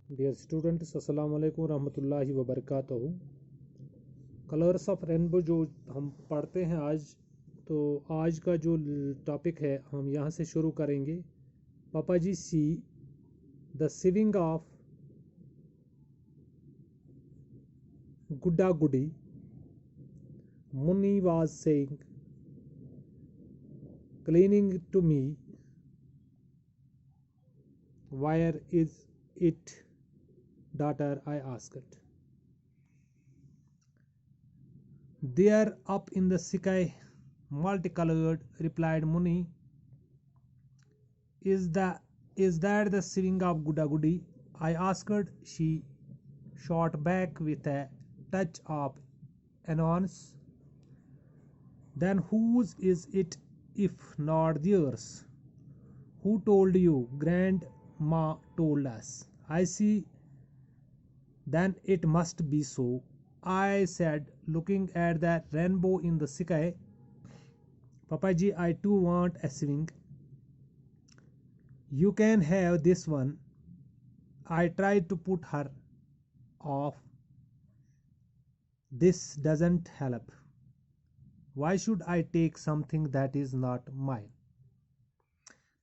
Dear students, अस्सलाम वालेकुम रहमतुल्लाहि व बरकातहू। कलर्स ऑफ रेनबो जो हम पढ़ते हैं आज, तो आज का जो टॉपिक है हम यहाँ से शुरू करेंगे। पापा जी सी द सिविंग ऑफ गुड्डा गुडी। Munni was saying cleaning to me, where is it daughter, I asked. There up in the sky, multicolored, replied Muni. Is that the singing of Guda Gudi? I asked. She shot back with a touch of annoyance. Then whose is it if not theirs? Who told you? Grandma told us. I see. Then it must be so, I said, looking at the rainbow in the sky. Papaji, I too want a swing. You can have this one. I tried to put her off. This doesn't help. Why should I take something that is not mine?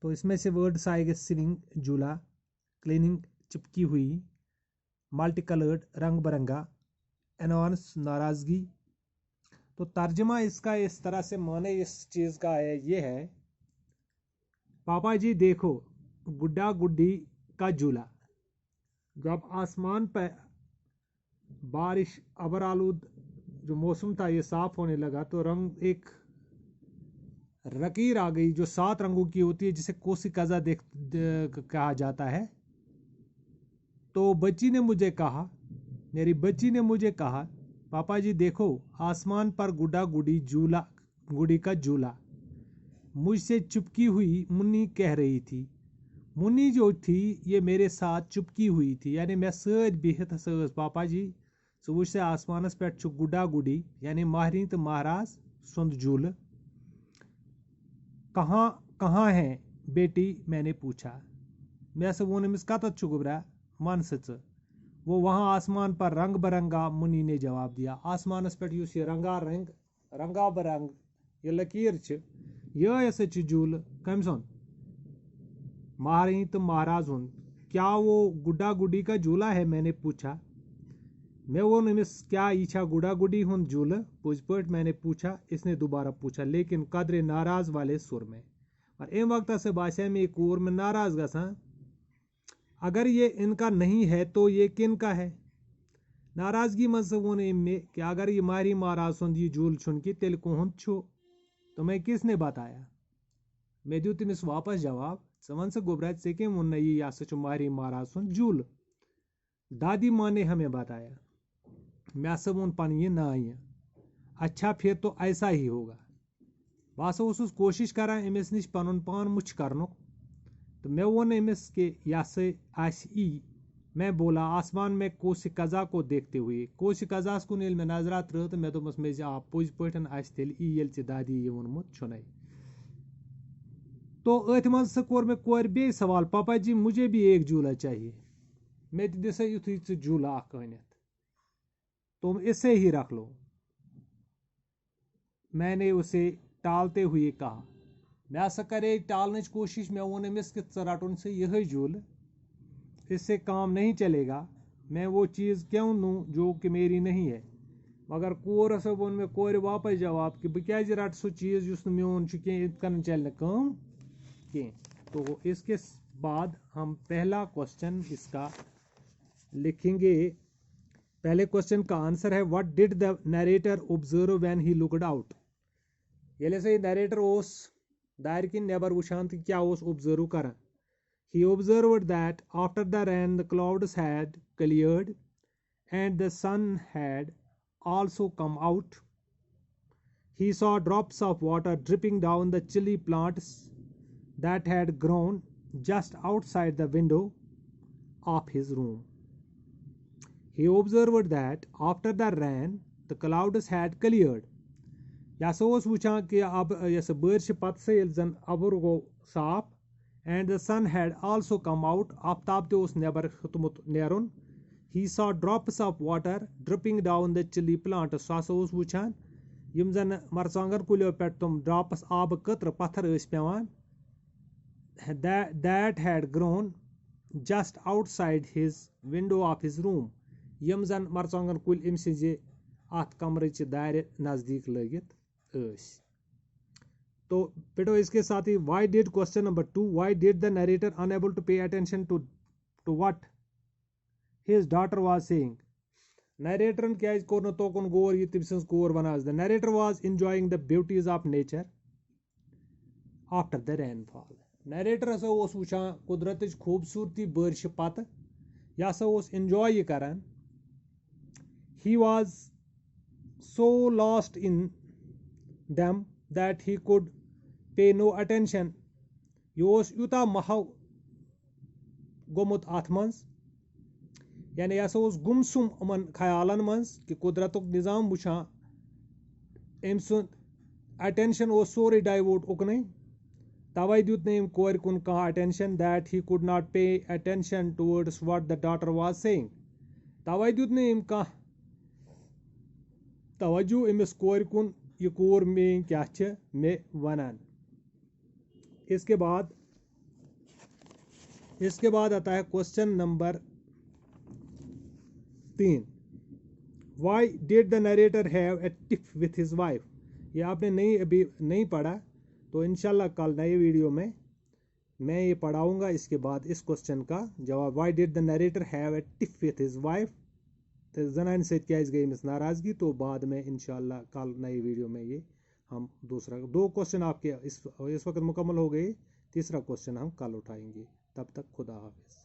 तो इसमें से words आएंगे swing झूला, cleaning चिपकी हुई, multi coloured रंग बरंगा, एनॉन्स नाराजगी। तो तर्जमा इसका इस तरह से माने इस चीज का है, ये है, पापा जी देखो गुड्डा गुड्डी का झूला। जब आसमान पर बारिश अबर आलूद जो मौसम था ये साफ होने लगा तो रंग एक लकीर आ गई जो 7 रंगों की होती है, जिसे कोसी कजा कहा जाता है। तो बच्ची ने मुझे कहा, मेरी बच्ची ने मुझे कहा, पापा जी देखो आसमान पर गुड्डा गुडी झूला, गुडी का झूला। मुझसे चुपकी हुई मुन्नी कह रही थी। मुन्नी जो थी ये मेरे साथ चुपकी हुई थी, यानी मैं सज बिहत सज पापा जी सो वुच से आसमानस पे गुड्डा गुडी यानी माहरीन तो महाराज सुंद झूल। कहाँ कहाँ है बेटी, मैंने पूछा। मैं से वोन अमिस कत गुबरा मन सच, वो वहाँ आसमान पर रंग बरंगा। मुन्नी ने जवाब दिया, आसमानस पे युस ये रंगा रंग रंगा बरंग ये लकीर ये हसा झूल कम सुन महारानी तो महाराज हुन। क्या वो गुड्डा गुडी का झूला है, मैंने पूछा। मैं वो नमिस क्या इच्छा गुड्डा गुडी हुन झूल पुजपट, मैंने पूछा। इसने दोबारा पूछा लेकिन कदरे नाराज वाले सुर में, और एम वक्त से बादशाह में एक और में नाराज गसा। अगर ये इनका नहीं है तो ये किन का है? नाराजगी मज से वो में कि अगर ये मारी महाराज सुन ये झूल छुन की तेल कोहन छो तो मैं किसने बताया? मैं दू तमिस वापस जवाब, समन से गोबराज से कि मुन्ना ये या सच मारी महाराज सुन झूल दादी माँ ने हमें बताया। मैं सब उन पन ये ना ये अच्छा फिर तो ऐसा ही होगा। बस उस कोशिश करा अमिस नश पन पान मुछ करन, तो मैं वोन अमिस के यह ई। मैं बोला आसमान में कोसी कजा को देखते हुए, कोसी कजास कुन मैं नजरा त्रो तो मैं दोपस मे आ पुज पन तेल ई ये दादी ये वोनमुत छुन। तो अथ मज से कोर मे कोर बे सवाल, पापा जी मुझे भी एक झूला चाहिए। मैं दिसा युथी झूला अनित, तुम इसे ही रख लो। मैंने उसे टालते हुए कहा। मैं सा करे टालने की कोशिश, मैं वोन अमिस कि रटन से यह झूल, इससे काम नहीं चलेगा। मैं वो चीज़ क्यों लूँ जो कि मेरी नहीं है? मगर कोर हसा वोन में कोर वापस जवाब कि बह क्या रट सो चीज़ युस मोन इत कन चल काम कह। तो इसके बाद हम पहला क्वेश्चन इसका लिखेंगे। पहले क्वेश्चन का आंसर है, what did the narrator observe when he looked out? ये से नरेटर ओस दार किन नेबर वुचान तो क्या ओस ऑब्जर्व करन? He observed that after the rain the clouds had cleared and the sun had also come out. He saw drops of water dripping down the chilly plants that had grown just outside the window of his room. He observed that after the rain the clouds had cleared. यह ओस वुचान कि अब yes बारिश पत से L जन अबर गो साफ and the sun had also come out. Aftab ते उस neighbour हेतुमुत नेरुन. He saw drops of water dripping down the chili plant. सो हसा उस वुछान यम जन मरचांगन कुलियों पे तुम ड्रॉप्स आब कतर पत्थर ٲسۍ पेवान that had grown just outside his window of his room. यम जन मरचांगन कुल अम सिंजे अत कमरच दार नजदीक लगित ٲسۍ. तो बेटो इसके साथ ही why did question number 2, why did the narrator unable to pay attention to what his daughter was saying. Narrator क्या कोर न तोकुन गोर ये तम सज core Vanaz. The narrator was enjoying the beauties of nature after the rainfall. Narrator हसा ओस वुछान कुदरतच खूबसूरती बारिश पत यह हसा ओस enjoy ये करान. He was so lost in them that he could pay no attention. यह ओस यूता महव गोमुत अथ मंज यानी यह ओस गुमसुम उमन ख्यालन मंज कि कुदरतुक निज़ाम वुछान अम सुंद अटेंशन ओस सोरे डाइवर्ट उकने. तवै दियुत ने कोर कुन कह attention that he could not pay attention towards what the daughter was saying. तवै दियुत ने कह तवज्जो अमिस कोर कुन ये कोर में क्या मे वनान. इसके बाद आता है question number 3. Why did the narrator have a tiff with his wife. ये आपने अभी नहीं पढ़ा तो इंशाल्लाह कल नए वीडियो में मैं ये पढ़ाऊंगा. इसके बाद इस क्वेश्चन का जवाब why did the narrator have a tiff with his wife. तो जनान से क्या गई मिस नाराजगी. तो बाद में इंशाल्लाह कल नए वीडियो में ये हम दूसरा 2 क्वेश्चन आपके इस वक्त मुकम्मल हो गए. तीसरा क्वेश्चन हम कल उठाएंगे. तब तक खुदा हाफिज.